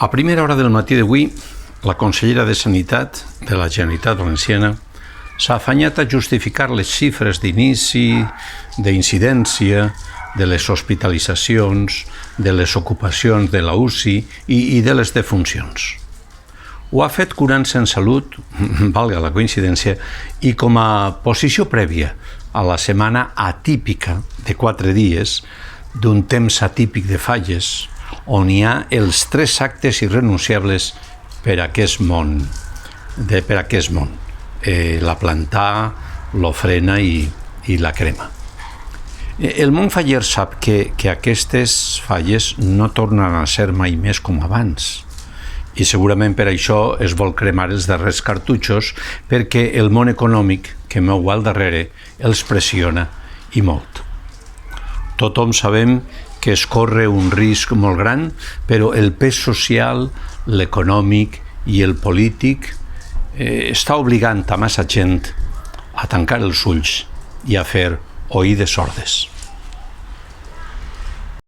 A primera hora del matí d'avui, la consellera de Sanitat de la Generalitat Valenciana s'ha afanyat a justificar les xifres d'inici, d'incidència, de les hospitalitzacions, de les ocupacions de la UCI i de les defuncions. Ho ha fet curant-se en salut, valga la coincidència, i com a posició prèvia a la setmana atípica de 4 dies, d'un temps atípic de falles, on hi ha els 3 actes irrenunciables per a aquest món, la plantar, l'ofrena i la crema. El món faller sap que aquestes falles no tornen a ser mai més com abans, i segurament per això es vol cremar els darrers cartutxos, perquè el món econòmic que mou al darrere els pressiona i molt. Tothom sabem que es corre un risc molt gran, però el pes social, l'econòmic i el polític està obligant a massa gent a tancar els ulls i a fer oïdes sordes.